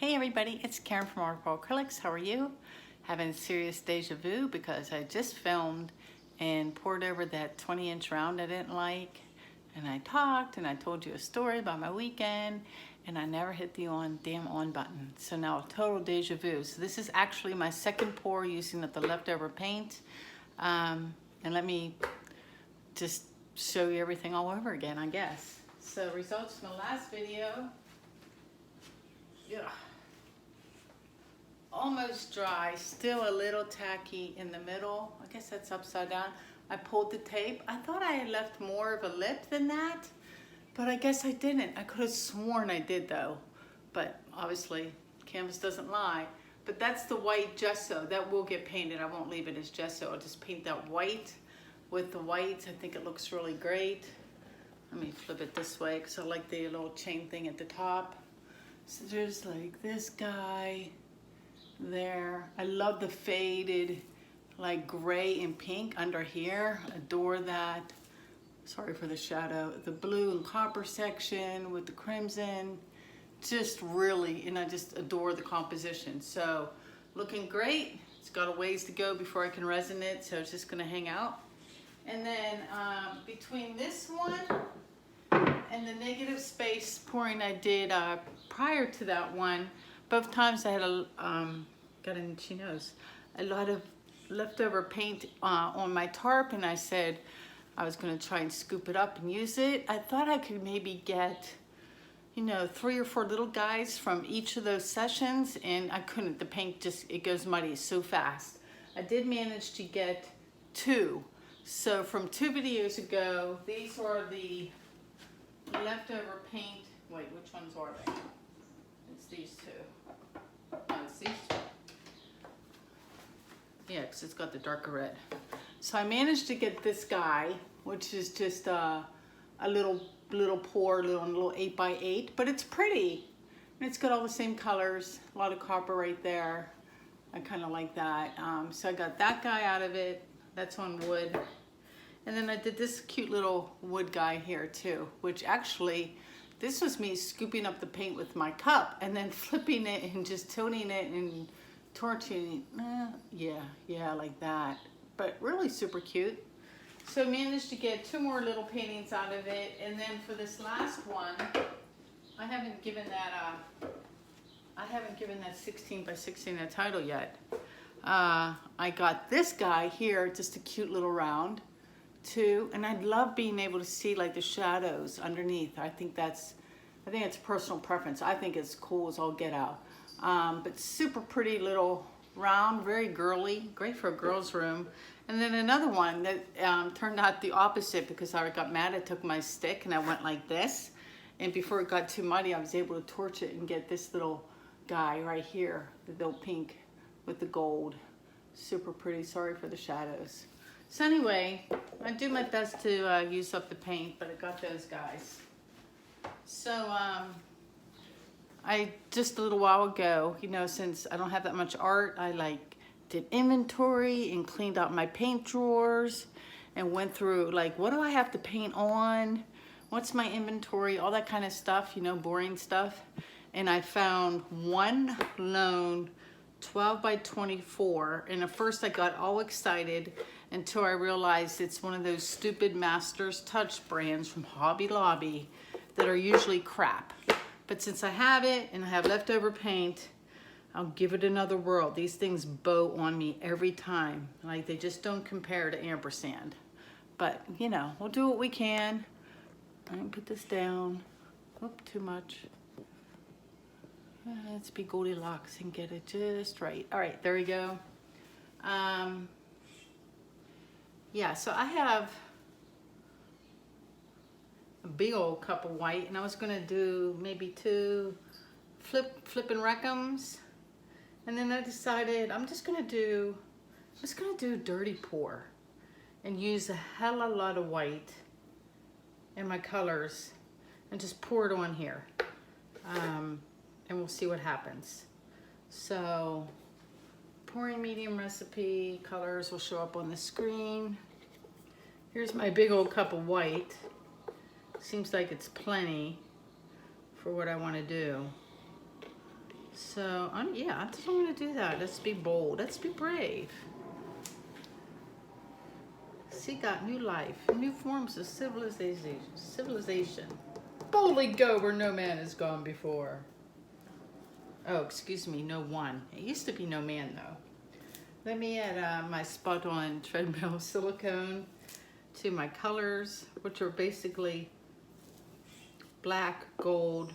Hey everybody, it's Karen from Artful Acrylics. How are you? Having serious deja vu because I just filmed and poured over that 20-inch round I didn't like, and I talked and I told you a story about my weekend, and I never hit the damn on button. So now total deja vu. So this is actually my second pour using the leftover paint, and let me just show you everything all over again, I guess. So results from the last video. Yeah. Almost dry, still a little tacky in the middle. I guess that's upside down. I pulled the tape. I thought I had left more of a lip than that, but I guess I didn't. I could have sworn I did though, but obviously canvas doesn't lie. But that's the white gesso. That will get painted. I won't leave it as gesso. I'll just paint that white with the whites. I think it looks really great. Let me flip it this way because I like the little chain thing at the top. So there's like this guy there. I love the faded like gray and pink under here. Adore that. Sorry for the shadow. The blue and copper section with the crimson. Just really, and I just adore the composition. So looking great. It's got a ways to go before I can resin it, so it's just gonna hang out. And then between this one and the negative space pouring I did prior to that one, both times I had got an itchy nose, a lot of leftover paint on my tarp, and I said I was going to try and scoop it up and use it. I thought I could maybe get, 3 or 4 little guys from each of those sessions, and I couldn't. The paint just, it goes muddy so fast. I did manage to get 2. So from 2 videos ago, these are the leftover paint. Wait, which ones are they? It's these 2. No, it's these 2. Yeah, because it's got the darker red. So I managed to get this guy, which is just a little pour, little 8x8, but it's pretty. And it's got all the same colors, a lot of copper right there. I kind of like that. So I got that guy out of it. That's on wood. And then I did this cute little wood guy here too, which actually, this was me scooping up the paint with my cup and then flipping it and just tilting it and torching it. Yeah, like that. But really super cute. So I managed to get 2 more little paintings out of it. And then for this last one, I haven't given that 16 by 16 a title yet. I got this guy here, just a cute little round too, and I love being able to see like the shadows underneath. I think it's personal preference. I think it's cool as all get out. But super pretty little round, very girly, great for a girl's room. And then another one that turned out the opposite because I got mad. I took my stick and I went like this, and before it got too muddy, I was able to torch it and get this little guy right here, the little pink with the gold. Super pretty. Sorry for the shadows. So anyway, I do my best to use up the paint, but I got those guys. So I just a little while ago, since I don't have that much art, I did inventory and cleaned out my paint drawers and went through what do I have to paint on? What's my inventory? All that kind of stuff, boring stuff. And I found one lone 12 by 24, and at first I got all excited until I realized it's one of those stupid Masters Touch brands from Hobby Lobby that are usually crap. But since I have it and I have leftover paint, I'll give it another whirl. These things bow on me every time. They just don't compare to ampersand. But we'll do what we can. I can put this down. Oop, too much. Let's be Goldilocks and get it just right. All right, there we go. Yeah, so I have a big old cup of white, and I was gonna do maybe 2 flip and recums, and then I decided I'm just gonna do dirty pour and use a hella lot of white in my colors and just pour it on here. And we'll see what happens. So, pouring medium recipe, colors will show up on the screen. Here's my big old cup of white. Seems like it's plenty for what I want to do. So yeah, I think I'm gonna do that. Let's be bold. Let's be brave. Sea got new life, new forms of civilization. Boldly go where no man has gone before. Oh, excuse me, no one. It used to be no man though. Let me add my spot on treadmill silicone to my colors, which are basically black, gold,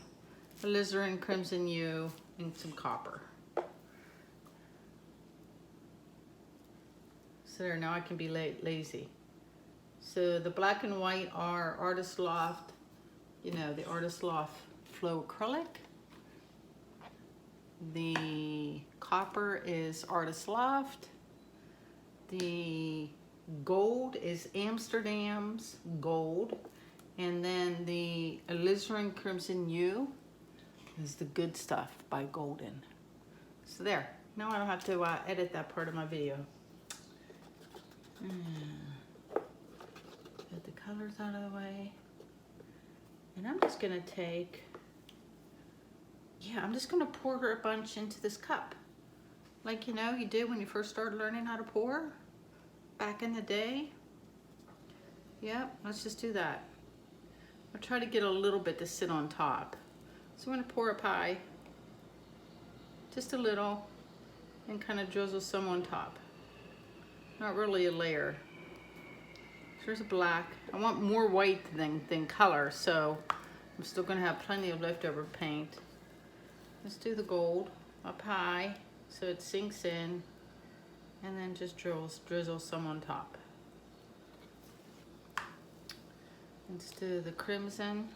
alizarin, crimson hue, and some copper. So there, now I can be lazy. So the black and white are Artist Loft, you know, the Artist Loft Flow Acrylic. The copper is Artist Loft. The gold is Amsterdam's gold. And then the alizarin crimson hue is the good stuff by Golden. So there, now I don't have to edit that part of my video. Get the colors out of the way. And I'm just gonna take, I'm just gonna pour her a bunch into this cup. Like, you know, you did when you first started learning how to pour back in the day. Yep, let's just do that. I'll try to get a little bit to sit on top. So I'm gonna pour a pie, just a little, and kind of drizzle some on top. Not really a layer. There's a black. I want more white than color, so I'm still gonna have plenty of leftover paint. Let's do the gold up high so it sinks in, and then just drizzle some on top. Let's do the crimson.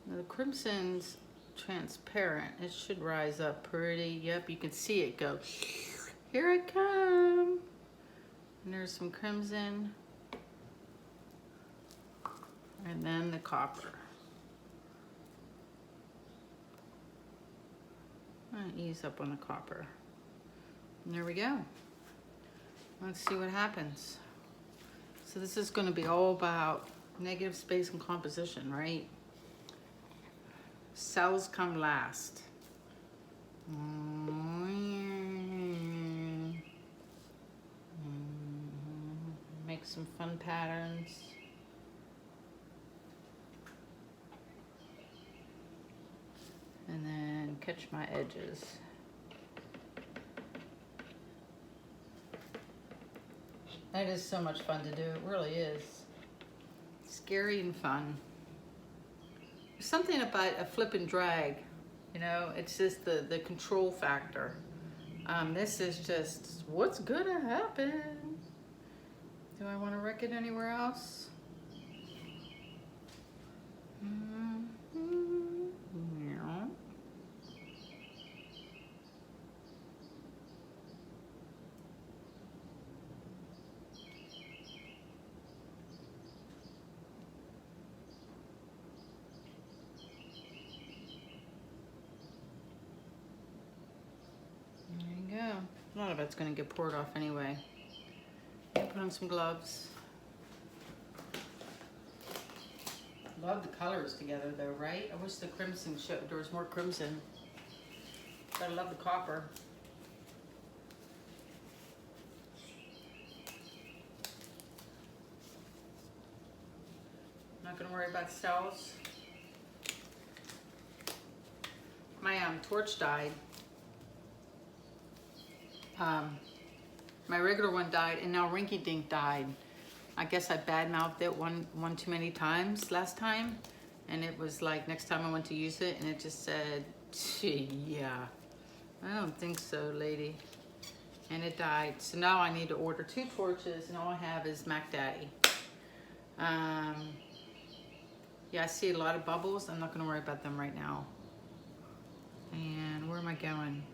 Now the crimson's transparent. It should rise up pretty. Yep, you can see it go. Here it comes. And there's some crimson. And then the copper. I'm gonna ease up on the copper. And there we go. Let's see what happens. So this is gonna be all about negative space and composition, right? Cells come last. Make some fun patterns. And then catch my edges. That is so much fun to do, it really is. Scary and fun. There's something about a flip and drag, you know, it's just the control factor. This is just what's gonna happen. Do I want to wreck it anywhere else? No. There you go. A lot of it's going to get poured off anyway. Put on some gloves. Love the colors together though, right? I wish the crimson showed, there was more crimson. But I love the copper. Not gonna worry about cells. My torch died. My regular one died, and now Rinky Dink died. I guess I badmouthed it one too many times last time, and it was like next time I went to use it, and it just said, yeah, I don't think so, lady. And it died. So now I need to order 2 torches, and all I have is Mac Daddy. Yeah, I see a lot of bubbles. I'm not gonna worry about them right now. And where am I going?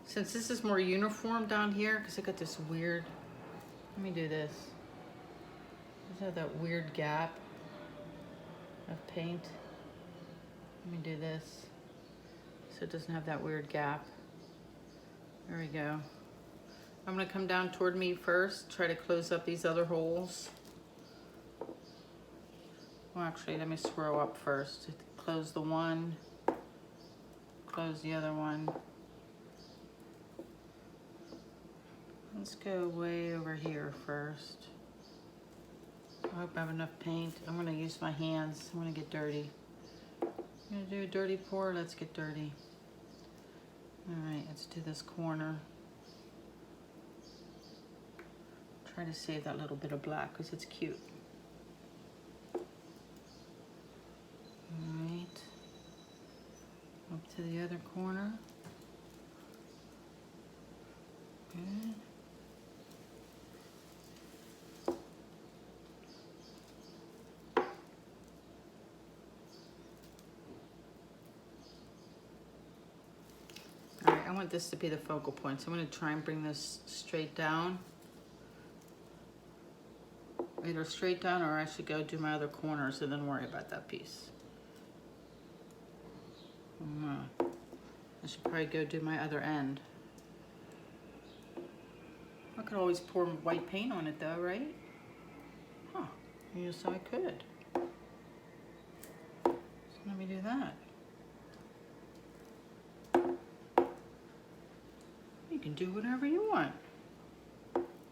Since this is more uniform down here, because I got this weird, let me do this. I have that weird gap of paint. Let me do this so it doesn't have that weird gap. There we go. I'm gonna come down toward me first, try to close up these other holes. Well, actually, let me swirl up first. Close the one, close the other one. Let's go way over here first. I hope I have enough paint. I'm gonna use my hands. I'm gonna get dirty. I'm gonna do a dirty pour. Let's get dirty. All right, let's do this corner. Try to save that little bit of black because it's cute. All right, up to the other corner. Good. All right, I want this to be the focal point, so I'm going to try and bring this straight down. Either straight down, or I should go do my other corners and then worry about that piece. I should probably go do my other end. I could always pour white paint on it though, right? Huh, yes I could. So let me do that. You can do whatever you want.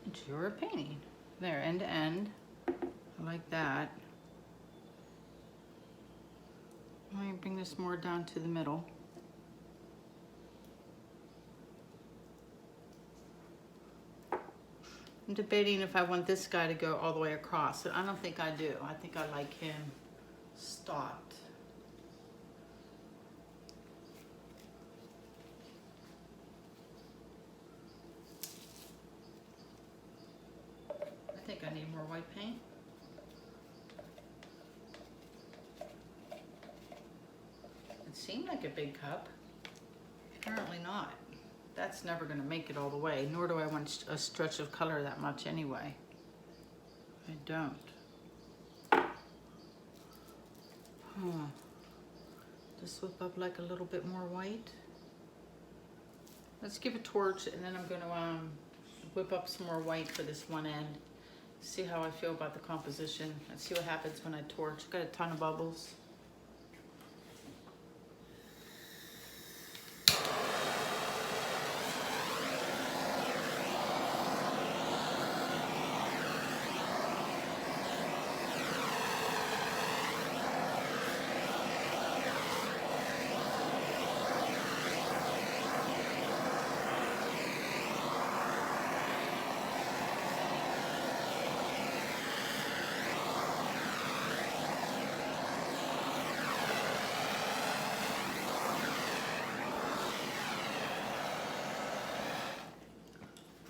It's your painting. There, end to end. I like that. Let me bring this more down to the middle. I'm debating if I want this guy to go all the way across. I don't think I do. I think I like him stopped. I think I need more white paint. It seemed like a big cup. Apparently not. That's never going to make it all the way, nor do I want a stretch of color that much anyway. I don't. Just whip up like a little bit more white. Let's give a torch, and then I'm going to whip up some more white for this one end. See how I feel about the composition. Let's see what happens when I torch. Got a ton of bubbles.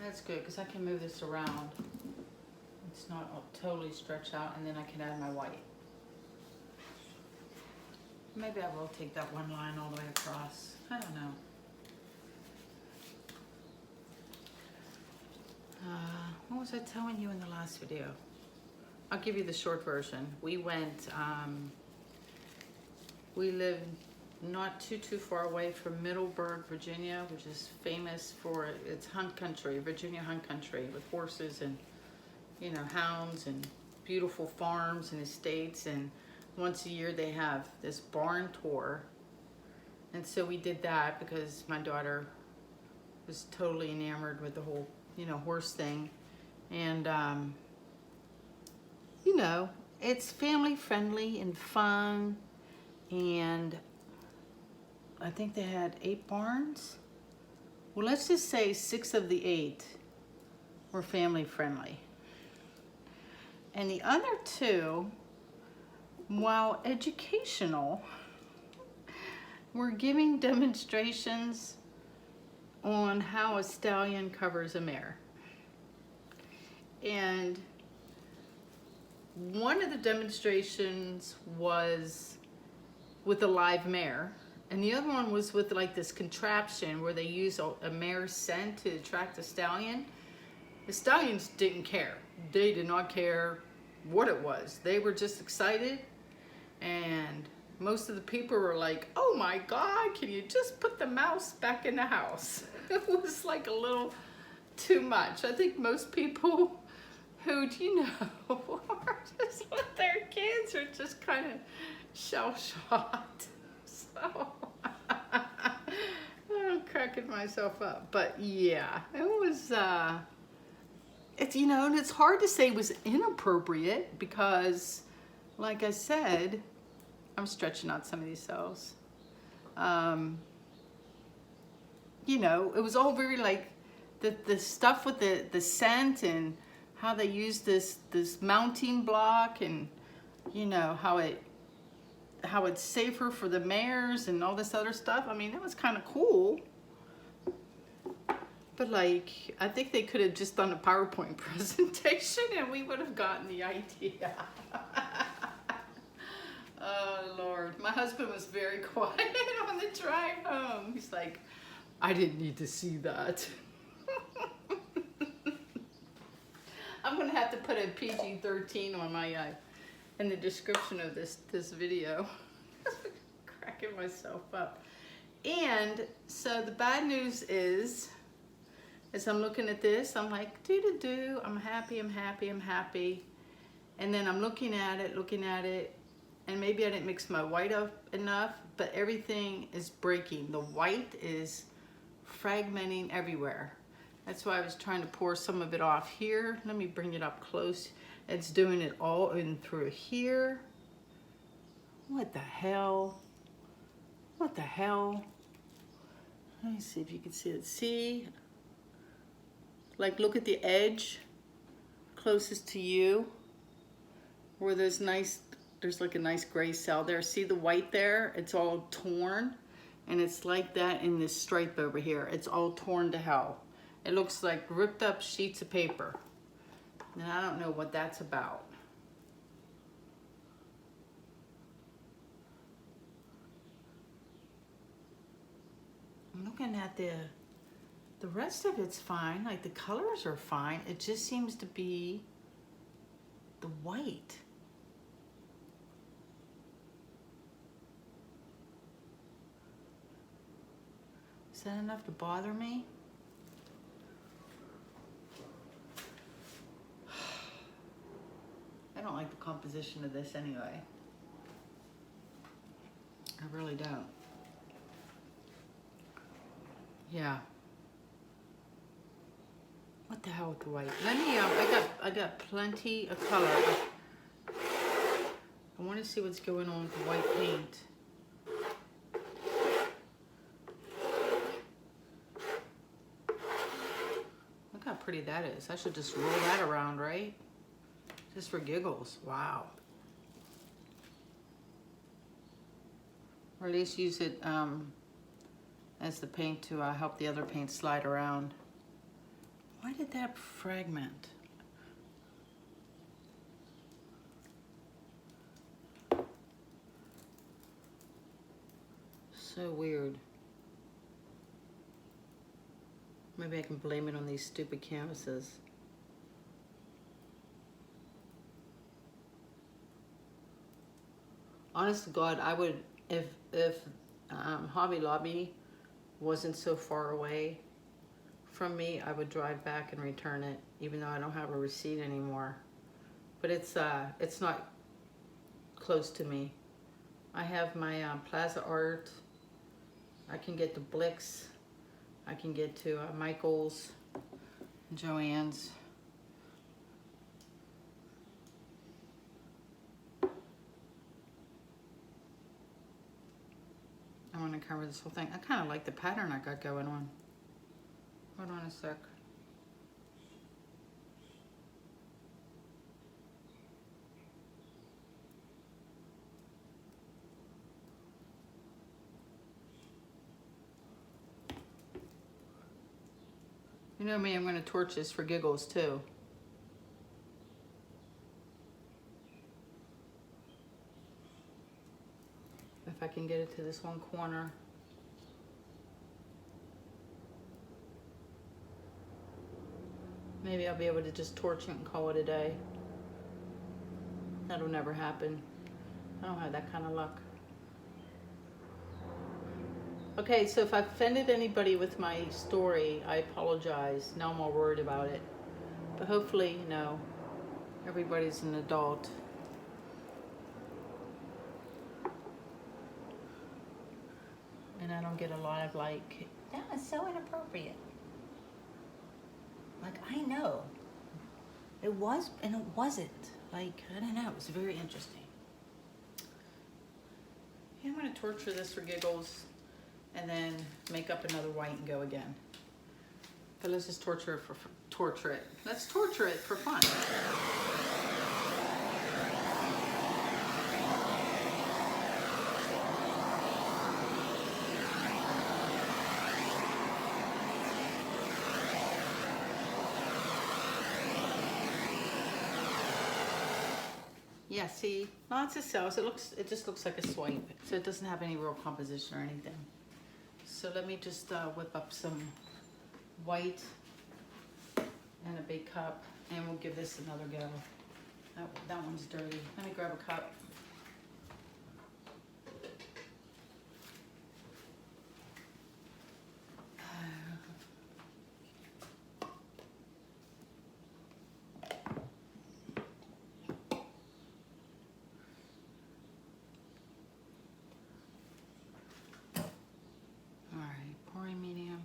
That's good, because I can move this around. It's not all totally stretched out, and then I can add my white. Maybe I will take that one line all the way across. I don't know. What was I telling you in the last video? I'll give you the short version. We went, we lived not too far away from Middleburg, Virginia, which is famous for its hunt country, Virginia hunt country, with horses and, you know, hounds and beautiful farms and estates. And once a year they have this barn tour. And so we did that because my daughter was totally enamored with the whole, you know, horse thing. And, you know, it's family friendly and fun. And I think they had 8 barns. Well, let's just say 6 of the 8 were family friendly. And the other 2, while educational, were giving demonstrations on how a stallion covers a mare. And one of the demonstrations was with a live mare. And the other one was with like this contraption where they use a mare's scent to attract the stallion. The stallions didn't care. They did not care what it was. They were just excited. And most of the people were like, oh my God, can you just put the mouse back in the house? It was like a little too much. I think most people who, you know, are just with their kids are just kind of shell-shocked. So cracking myself up. But yeah, it was, it's, you know, and it's hard to say it was inappropriate because, like I said, I'm stretching out some of these cells. You know, it was all very like the stuff with the scent and how they used this mounting block, and you know how it's safer for the mares and all this other stuff. I mean, it was kind of cool. But like, I think they could have just done a PowerPoint presentation and we would have gotten the idea. Oh Lord, my husband was very quiet on the drive home. He's like, I didn't need to see that. I'm gonna have to put a PG-13 on my in the description of this video. Cracking myself up. And so the bad news is, as I'm looking at this, I'm like, I'm happy, I'm happy, I'm happy. And then I'm looking at it, and maybe I didn't mix my white up enough, but everything is breaking. The white is fragmenting everywhere. That's why I was trying to pour some of it off here. Let me bring it up close. It's doing it all in through here. What the hell? What the hell? Let me see if you can see it. See? Like, look at the edge closest to you where there's like a nice gray cell there. See the white there? It's all torn, and it's like that in this stripe over here. It's all torn to hell. It looks like ripped up sheets of paper, and I don't know what that's about. I'm looking at the rest of it's fine, like the colors are fine. It just seems to be the white. Is that enough to bother me? I don't like the composition of this anyway. I really don't. Yeah. What the hell with the white? Let me, I got plenty of color. I want to see what's going on with the white paint. Look how pretty that is. I should just roll that around, right? Just for giggles. Wow. Or at least use it as the paint to help the other paint slide around. Why did that fragment? So weird. Maybe I can blame it on these stupid canvases. Honest to God, I would, if Hobby Lobby wasn't so far away from me, I would drive back and return it, even though I don't have a receipt anymore. But it's not close to me. I have my Plaza Art. I can get to Blick's. I can get to Michael's, Joann's. I want to cover this whole thing. I kind of like the pattern I got going on. Hold on a sec. You know me, I'm going to torch this for giggles too. If I can get it to this one corner. Maybe I'll be able to just torch it and call it a day. That'll never happen. I don't have that kind of luck. Okay, so if I offended anybody with my story, I apologize. Now I'm all worried about it. But hopefully, you know, everybody's an adult. And I don't get a lot of like That was so inappropriate. Like, I know. It was and it wasn't. Like, I don't know. It was very interesting. Yeah, I'm gonna torture this for giggles and then make up another white and go again. But let's just torture it torture it. Let's torture it for fun. Yeah, see, lots of cells. It just looks like a swipe, so it doesn't have any real composition or anything. So let me just whip up some white and a big cup, and we'll give this another go. That one's dirty. Let me grab a cup. All right, pouring medium.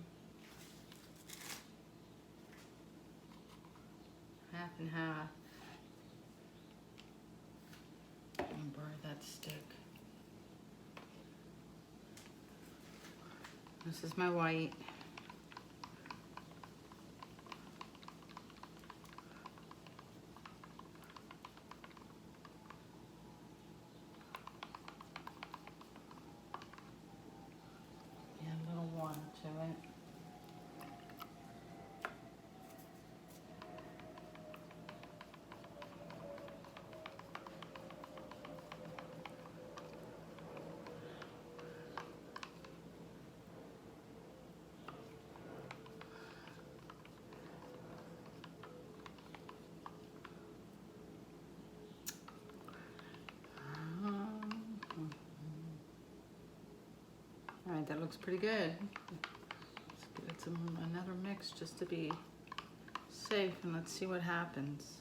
Half and half. And burn that stick. This is my white. And a little water to it. All right, that looks pretty good. Let's give it another mix just to be safe, and let's see what happens.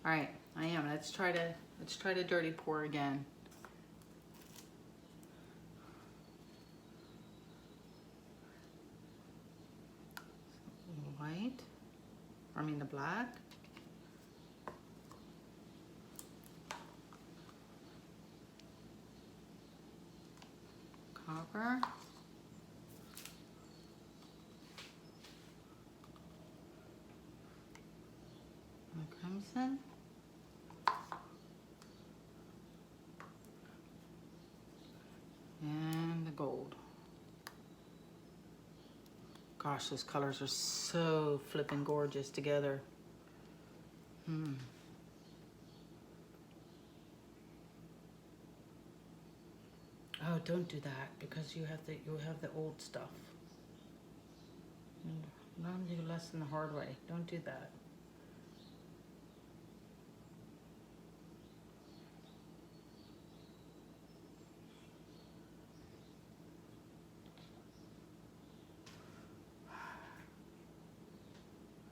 All right, I am. Let's try to dirty pour again. White, I mean the black. Copper. And crimson. And the gold. Gosh, those colors are so flippin' gorgeous together. Oh, don't do that because you have the old stuff. Learn your lesson the hard way. Don't do that.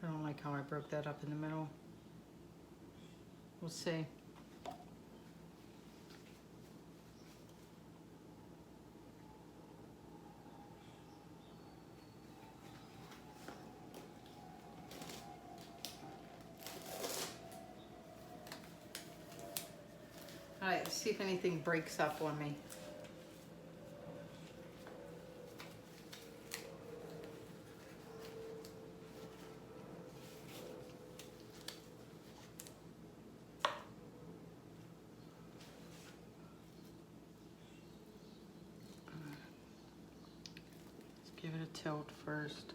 I don't like how I broke that up in the middle. We'll see. All right, let's see if anything breaks up on me. Let's give it a tilt first.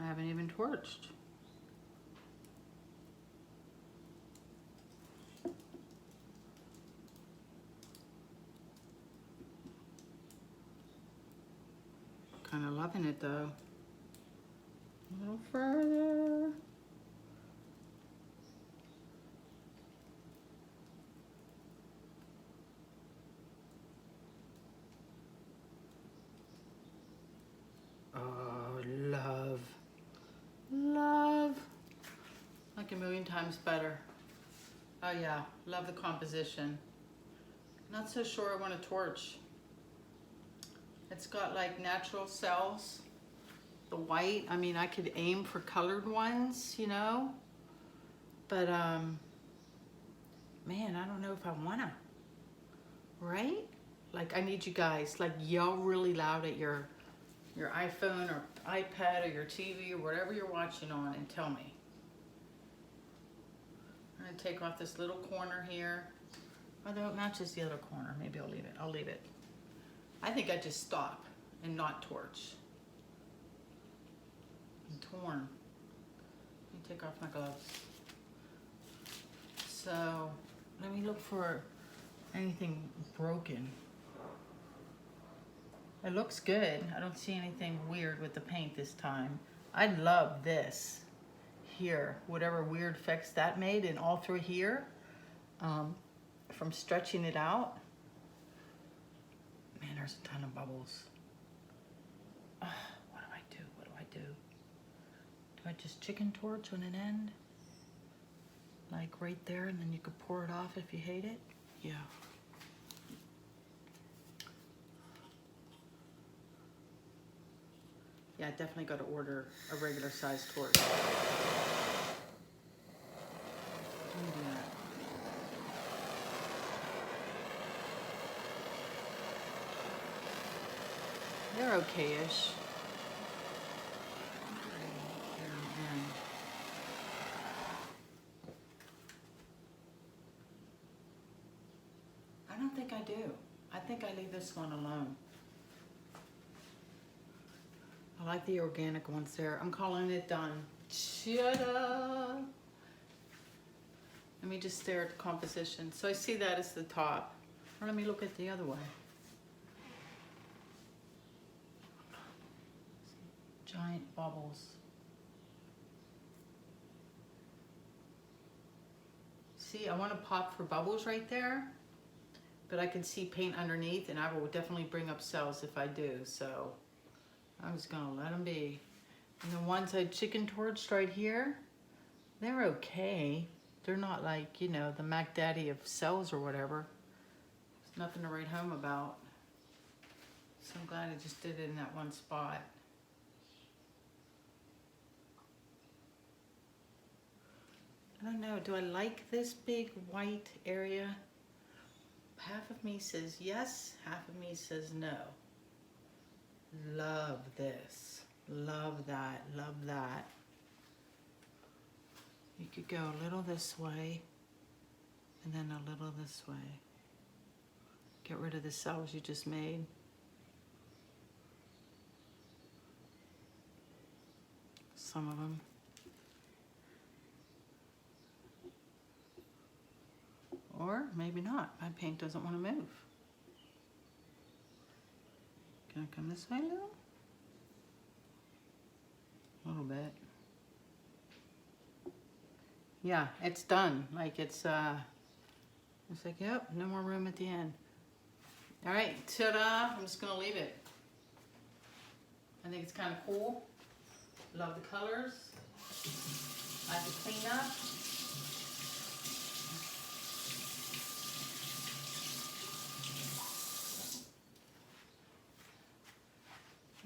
I haven't even torched. kind of loving it though. A little further. Oh, love. Love. Like a million times better. Oh yeah, love the composition. Not so sure I want a torch. It's got like natural cells. The white, I mean, I could aim for colored ones, you know? But, man, I don't know if I wanna. Right? Like, I need you guys, like, yell really loud at your iPhone or iPad or your TV or whatever you're watching on and tell me. I'm gonna take off this little corner here. Although it matches the other corner, maybe I'll leave it. I'll leave it. I think I just stop and not torch. I'm torn. Let me take off my gloves. So, let me look for anything broken. It looks good. I don't see anything weird with the paint this time. I love this here, whatever weird effects that made, and all through here, from stretching it out. Man, there's a ton of bubbles. What do I do? What do I do? Do I just chicken torch on an end? Like right there, and then you could pour it off if you hate it? Yeah. Yeah, I definitely got to order a regular size torch. Let me do that. They're okay-ish. I don't think I do. I think I leave this one alone. I like the organic ones there. I'm calling it done. Ta-da! Let me just stare at the composition. So I see that as the top. Or let me look at the other way. Giant bubbles. See, I want to pop for bubbles right there, but I can see paint underneath, and I will definitely bring up cells if I do, so I'm just gonna let them be. And the ones I chicken torched right here, they're okay. They're not like, you know, the Mac Daddy of cells or whatever. There's nothing to write home about. So I'm glad I just did it in that one spot. I don't know, do I like this big white area? Half of me says yes, half of me says no. Love this, love that, love that. You could go a little this way and then a little this way. Get rid of the cells you just made. Some of them. Or maybe not. My paint doesn't want to move. Can I come this way a little? A little bit. Yeah, it's done. Like it's like, yep, no more room at the end. All right, ta-da! I'm just gonna leave it. I think it's kind of cool. Love the colors. I have to clean up.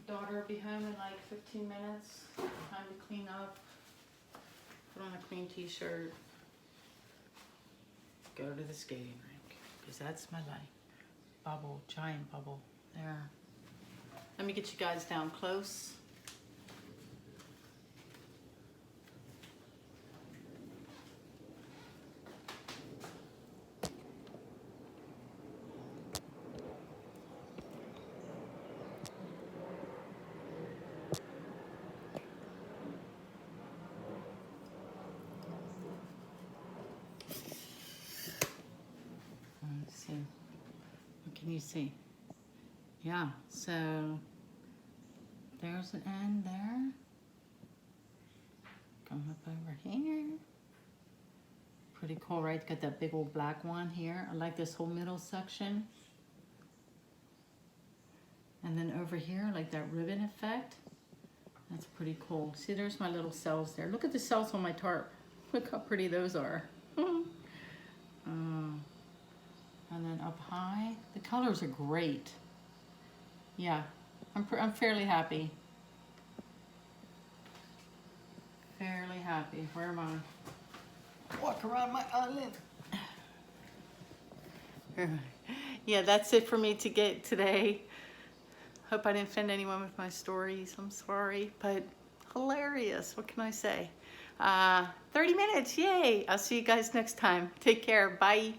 Daughter will be home in like 15 minutes. Time to clean up. Put on a clean t-shirt. Go to the skating rink. Because that's my life. Bubble, giant bubble. There. Let me get you guys down close. Let's see. What can you see? Yeah, so there's an end there. Come up over here. Pretty cool, right? Got that big old black one here. I like this whole middle section. And then over here, like that ribbon effect. That's pretty cool. See, there's my little cells there. Look at the cells on my tarp. Look how pretty those are. And then up high, the colors are great. Yeah, I'm fairly happy. Fairly happy. Where am I? Walk around my island. Yeah, that's it for me to get today. Hope I didn't offend anyone with my stories. I'm sorry, but hilarious. What can I say? 30 minutes, yay. I'll see you guys next time. Take care, bye.